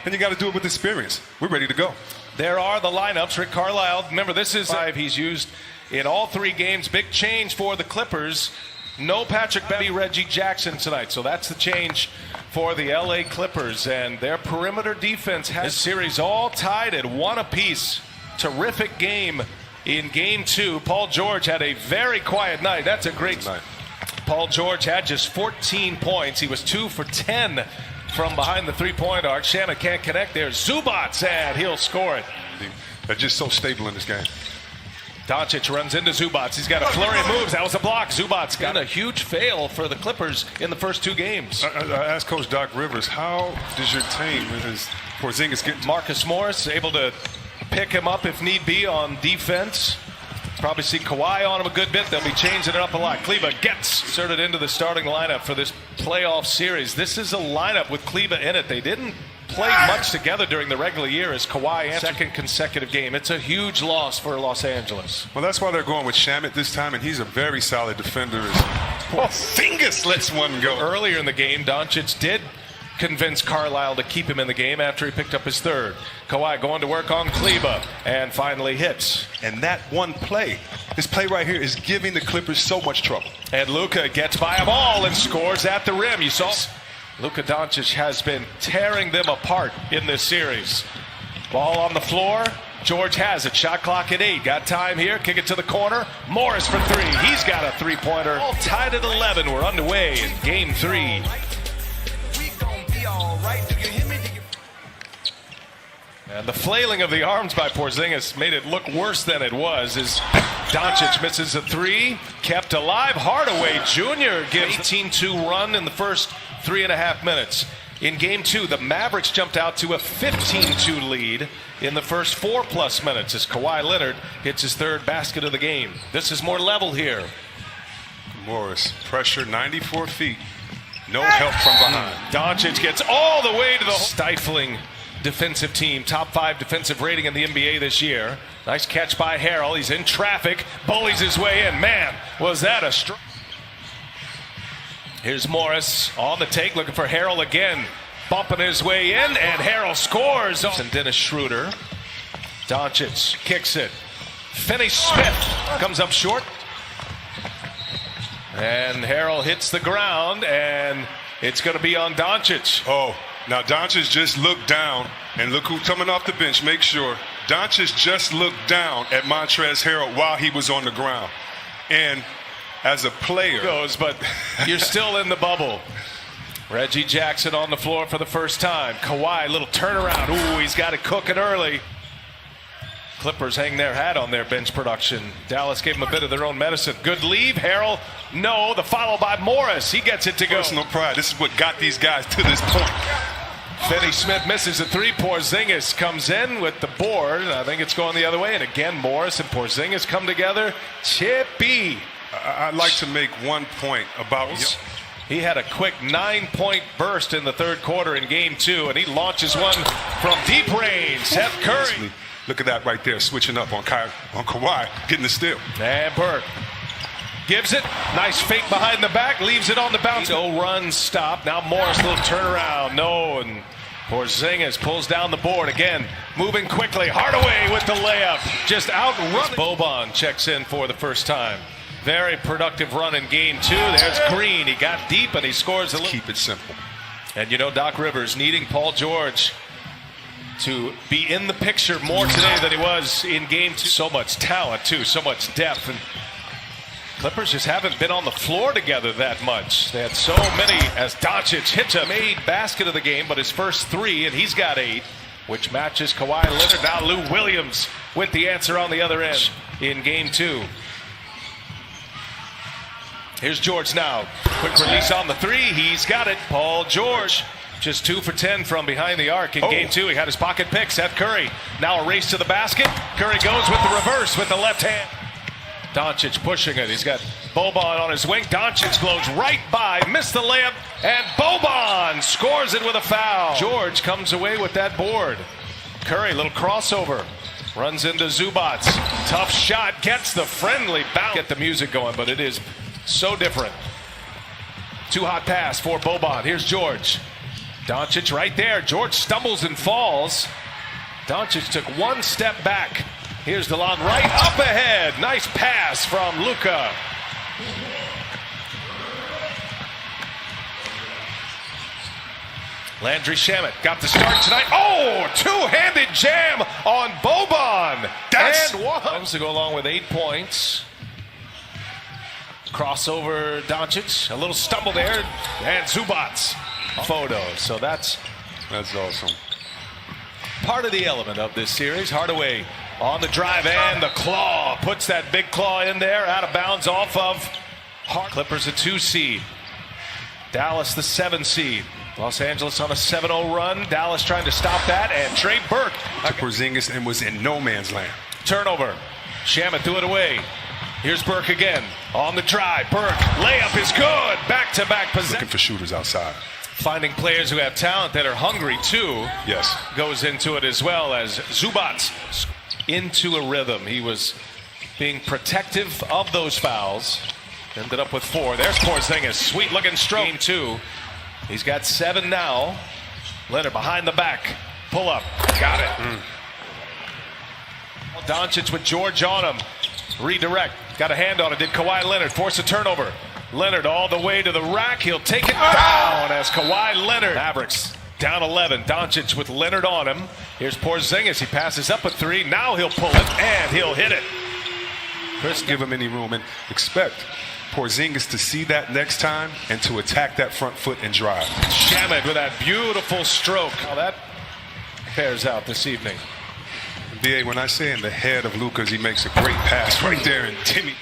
and you got to do it with experience. We're ready to go. There are the lineups. Rick Carlisle, remember, this is 5 he's used in all 3 games. Big change for the Clippers. No Patrick Beverley, Reggie Jackson tonight. So that's the change for the LA Clippers. And their perimeter defense has this series all tied at 1 apiece. Terrific game in Game 2. Paul George had a very quiet night. That's a great night. Paul George had just 14 points. He was 2 for 10 from behind the three-point arc. Shannon can't connect there. Zubats, and he'll score it. They're just so stable in this game. Doncic runs into Zubats. He's got a flurry of moves. That was a block. Zubats got a huge fail for the Clippers in the first 2 games. I asked Coach Doc Rivers, how does your team, as Porzingis get Marcus Morris able to pick him up if need be on defense. Probably see Kawhi on him a good bit. They'll be changing it up a lot. Kleba gets inserted into the starting lineup for this playoff series. This is a lineup with Kleba in it. They didn't play much together during the regular year as Kawhi answered. Second consecutive game. It's a huge loss for Los Angeles. Well, that's why they're going with Shamet this time, and he's a very solid defender. Porzingis lets one go. Earlier in the game, Doncic did convince Carlisle to keep him in the game after he picked up his 3rd. Kawhi going to work on Kleba and finally hits. And that one play, this play right here, is giving the Clippers so much trouble. And Luka gets by them all and scores at the rim. You saw Luka Doncic has been tearing them apart in this series. Ball on the floor. George has it. Shot clock at 8. Got time here. Kick it to the corner. Morris for 3. He's got a 3-pointer. All tied at 11. We're underway in Game 3. And the flailing of the arms by Porzingis made it look worse than it was as Doncic misses a 3. Kept alive. Hardaway Jr. gives 18-2 run in the first 3.5 minutes. In Game 2, the Mavericks jumped out to a 15-2 lead in the first 4+ minutes as Kawhi Leonard hits his 3rd basket of the game. This is more level here. Morris, pressure, 94 feet. No help from behind. Doncic gets all the way to the stifling defensive team. Top 5 defensive rating in the NBA this year. Nice catch by Harrell. He's in traffic. Bullies his way in. Man, was that a strike. Here's Morris on the take, looking for Harrell again. Bumping his way in, and Harrell scores. And Dennis Schroeder. Doncic kicks it. Finney-Smith comes up short. And Harrell hits the ground, and it's going to be on Doncic. Oh, now Doncic just looked down, and look who's coming off the bench. Make sure. Doncic just looked down at Montrezl Harrell while he was on the ground. And as a player goes, but you're still in the bubble. Reggie Jackson on the floor for the first time. Kawhi, little turnaround. Ooh, he's got it cooking early. Clippers hang their hat on their bench production. Dallas gave them a bit of their own medicine. Good leave. Harrell, no. The follow by Morris. He gets it to go. Personal pride. This is what got these guys to this point. Finney-Smith misses a 3. Porzingis comes in with the board. I think it's going the other way. And again, Morris and Porzingis come together. Chippy. I'd like to make one point about. He had a quick 9-point burst in the 3rd quarter in Game 2, and he launches one from deep range. Seth Curry. Look at that right there, switching up on Kawhi, getting the steal. And Burke gives it. Nice fake behind the back, leaves it on the bounce. No run stop. Now Morris, little turnaround. No, and Porzingis pulls down the board again. Moving quickly. Hardaway with the layup. Just outrun. Boban checks in for the first time. Very productive run in Game 2. There's Green. He got deep and he scores a little. Keep it simple. And you know Doc Rivers needing Paul George to be in the picture more today than he was in Game 2. So much talent too, so much depth, and Clippers just haven't been on the floor together that much. They had so many as Doncic hits a made basket of the game, but his first 3, and he's got 8, which matches Kawhi Leonard. Now Lou Williams with the answer on the other end in Game 2. Here's George now. Quick release on the 3. He's got it. Paul George. Just 2 for 10 from behind the arc in Game 2. He had his pocket pick. Seth Curry. Now a race to the basket. Curry goes with the reverse with the left hand. Doncic pushing it. He's got Boban on his wing. Doncic blows right by. Missed the layup. And Boban scores it with a foul. George comes away with that board. Curry, little crossover. Runs into Zubats. Tough shot. Gets the friendly bounce. Get the music going, but it is so different. Too hot pass for Boban. Here's George. Doncic right there. George stumbles and falls. Doncic took one step back. Here's the long right up ahead. Nice pass from Luka. Landry Shamet got the start tonight. Oh, two-handed jam on Boban. And one to go along with 8 points. Crossover Doncic, a little stumble there, and Zubac's photo. So that's awesome. Part of the element of this series. Hardaway on the drive and the claw. Puts that big claw in there, out of bounds off of Hart. Clippers a 2 seed. Dallas the 7 seed. Los Angeles on a 7-0 run. Dallas trying to stop that, and Trey Burke to Porzingis and was in no man's land. Turnover. Shamet threw it away. Here's Burke again on the drive. Burke layup is good. Back-to-back possession. Looking for shooters outside. Finding players who have talent that are hungry too. Yes. Goes into it as well as Zubac into a rhythm. He was being protective of those fouls. Ended up with 4. There's Porzingis. Sweet looking stroke. Game 2. He's got 7 now. Leonard behind the back. Pull up. Got it. Doncic with George on him. Redirect. Got a hand on it. Did Kawhi Leonard force a turnover? Leonard all the way to the rack. He'll take it down as Kawhi Leonard. Mavericks down 11. Doncic with Leonard on him. Here's Porzingis. He passes up a 3. Now he'll pull it and he'll hit it. Chris, give him any room and expect Porzingis to see that next time and to attack that front foot and drive. Shamet with that beautiful stroke. How that pairs out this evening. BA, when I say in the head of Lucas, he makes a great pass right there, and Timmy.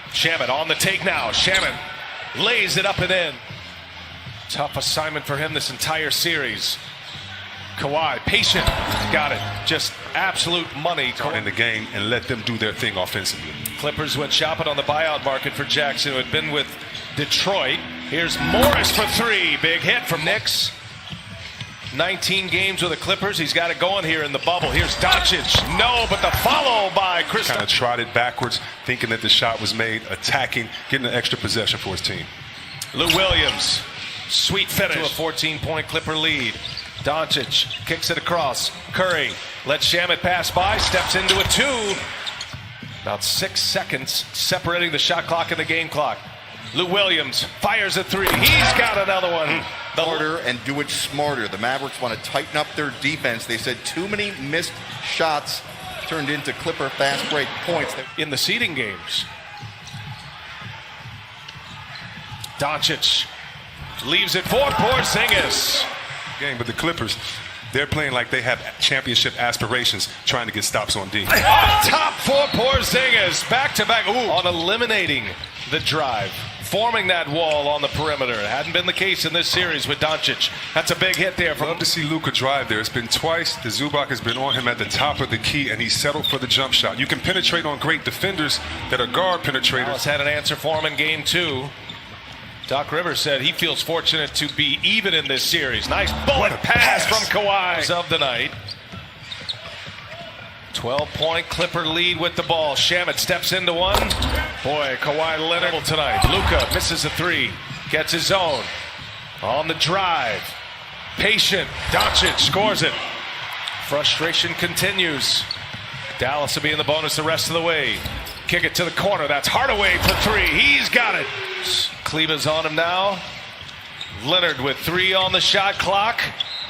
Shamet on the take now. Shamet lays it up and in. Tough assignment for him this entire series. Kawhi, patient, got it. Just absolute money. In the game and let them do their thing offensively. Clippers went shopping on the buyout market for Jackson, who had been with Detroit. Here's Morris for 3. Big hit from Knicks. 19 games with the Clippers. He's got it going here in the bubble. Here's Doncic. No, but the follow by Chris. Kind of trotted backwards, thinking that the shot was made, attacking, getting an extra possession for his team. Lou Williams, sweet finish to a 14-point Clipper lead. Doncic kicks it across. Curry lets Shamet pass by, steps into a 2. About 6 seconds separating the shot clock and the game clock. Lou Williams fires a 3. He's got another one. Harder and do it smarter. The Mavericks want to tighten up their defense. They said too many missed shots turned into Clipper fast break points. In the seeding games. Doncic leaves it for Porzingis. Game, but the Clippers, they're playing like they have championship aspirations, trying to get stops on D. On top for Porzingis. Back-to-back. Ooh, on eliminating the drive. Forming that wall on the perimeter. It hadn't been the case in this series with Doncic. That's a big hit there. Love to see Luka drive there. It's been twice. The Zubac has been on him at the top of the key, and he settled for the jump shot. You can penetrate on great defenders that are guard penetrators. Dallas had an answer for him in game 2. Doc Rivers said he feels fortunate to be even in this series. Nice bullet pass from Kawhi of the night. 12-point Clipper lead with the ball. Shamet steps into one. Boy, Kawhi Leonard tonight. Luka misses a 3. Gets his own. On the drive. Patient. Doncic scores it. Frustration continues. Dallas will be in the bonus the rest of the way. Kick it to the corner. That's Hardaway for 3. He's got it. Kleba's on him now. Leonard with 3 on the shot clock.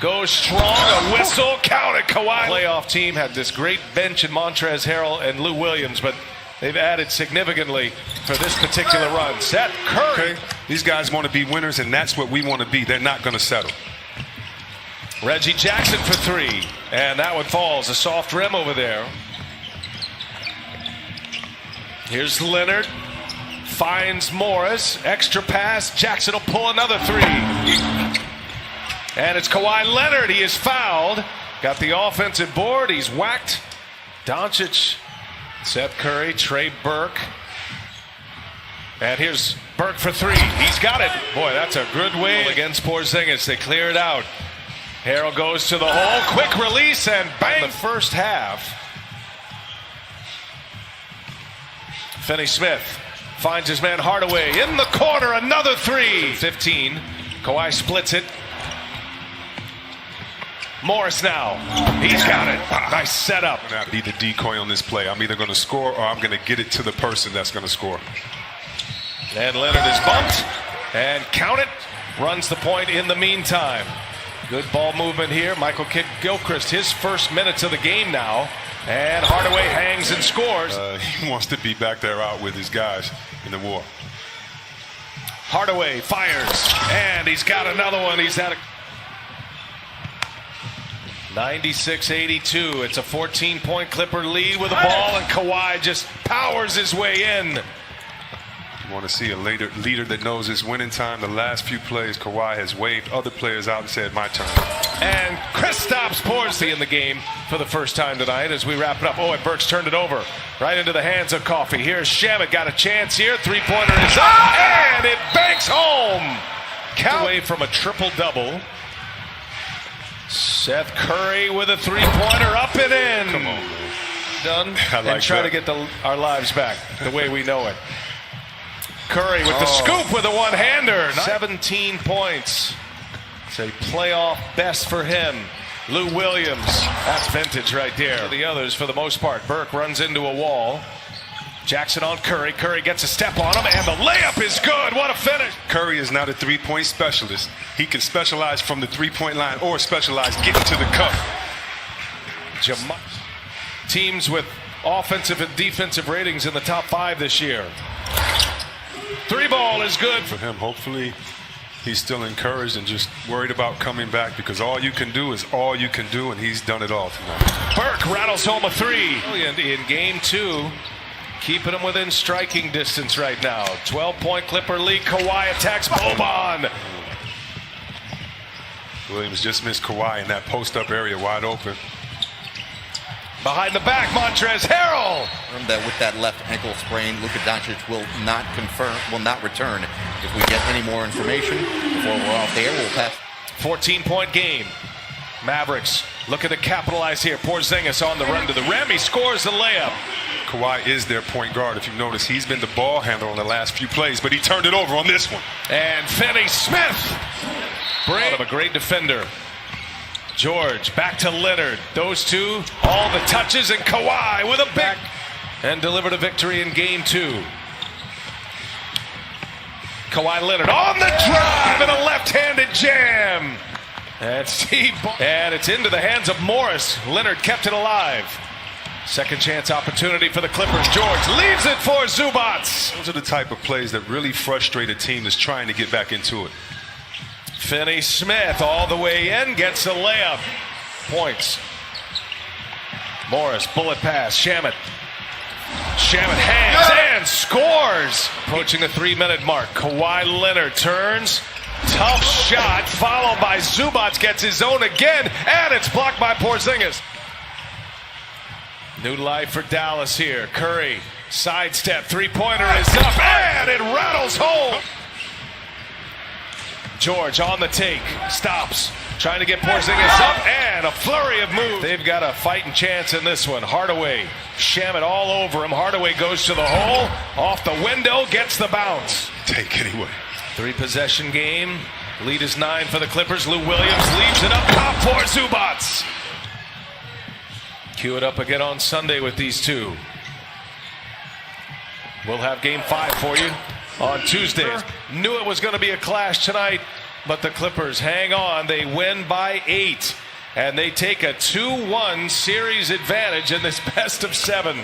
Goes strong, a whistle, counted. Kawhi. Playoff team had this great bench in Montrezl Harrell and Lou Williams, but they've added significantly for this particular run. Seth Curry. Okay. These guys want to be winners, and that's what we want to be. They're not going to settle. Reggie Jackson for 3, and that one falls. A soft rim over there. Here's Leonard. Finds Morris. Extra pass. Jackson will pull another 3. And it's Kawhi Leonard. He is fouled. Got the offensive board. He's whacked. Doncic, Seth Curry, Trey Burke. And here's Burke for 3. He's got it. Boy, that's a good way against Porzingis. They clear it out. Harrell goes to the hole. Quick release and bang. The first half. Finney Smith finds his man Hardaway in the corner, another three. 15. Kawhi splits it. Morris now. He's got it. Nice setup. I need the decoy on this play. I'm either going to score or I'm going to get it to the person that's going to score. And Leonard is bumped. And count it. Runs the point in the meantime. Good ball movement here. Michael Kidd-Gilchrist, his first minutes of the game now. And Hardaway hangs and scores. He wants to be back there out with his guys in the war. Hardaway fires. And he's got another one. He's had a 96-82. It's a 14-point Clipper lead with the ball, and Kawhi just powers his way in. You want to see a leader that knows his winning time. The last few plays, Kawhi has waved other players out and said, my turn. And Kristaps Porzingis in the game for the first time tonight as we wrap it up. Oh, and Burks turned it over right into the hands of Coffey. Here's Shamet, got a chance here. Three-pointer is up, and it banks home. Count away from a triple-double. Seth Curry with a three-pointer, up and in. Come on, man. Done. Like and try that. to get our lives back the way we know it. Curry with the scoop with a one-hander. 17 points. It's a playoff best for him. Lou Williams. That's vintage right there. The others for the most part. Burke runs into a wall. Jackson on Curry. Curry gets a step on him, and the layup is good. What a finish. Curry is not a three-point specialist. He can specialize from the three-point line or specialize getting to the cup. Teams with offensive and defensive ratings in the top 5 this year. Three ball is good For him, hopefully, he's still encouraged and just worried about coming back, because all you can do is all you can do, and he's done it all tonight. Burke rattles home a three. In game 2, keeping him within striking distance right now. 12-point Clipper lead. Kawhi attacks Boban. Williams just missed Kawhi in that post-up area, wide open. Behind the back, Montrezl Harrell. That with that left ankle sprain, Luka Doncic will not return. If we get any more information before we're off the air, we'll pass. 14-point game. Mavericks looking to capitalize here. Porzingis on the run to the rim. He scores the layup. Kawhi is their point guard. If you notice, he's been the ball handler on the last few plays, but he turned it over on this one. And Finney-Smith. Out of a great defender. George back to Leonard. Those two, all the touches, and Kawhi with a big and delivered a victory in game 2. Kawhi Leonard on the drive and a left-handed jam. And and it's into the hands of Morris. Leonard kept it alive. Second chance opportunity for the Clippers. George leaves it for Zubats. Those are the type of plays that really frustrate a team that's trying to get back into it. Finney-Smith all the way in, gets the layup. Points. Morris, bullet pass. Shamet hands and scores. Approaching the 3-minute mark. Kawhi Leonard turns. Tough shot, followed by Zubats, gets his own again, and it's blocked by Porzingis. New life for Dallas here. Curry, sidestep, three-pointer is up, and it rattles home. George on the take, stops, trying to get Porzingis up, and a flurry of moves. They've got a fighting chance in this one. Hardaway, Shamet all over him. Hardaway goes to the hole, off the window, gets the bounce. Take anyway. 3-possession game. Lead is 9 for the Clippers. Lou Williams leaves it up top for Zubats. Cue it up again on Sunday with these two. We'll have game 5 for you on Tuesday. Knew it was going to be a clash tonight, but the Clippers hang on. They win by 8, and they take a 2-1 series advantage in this best of 7.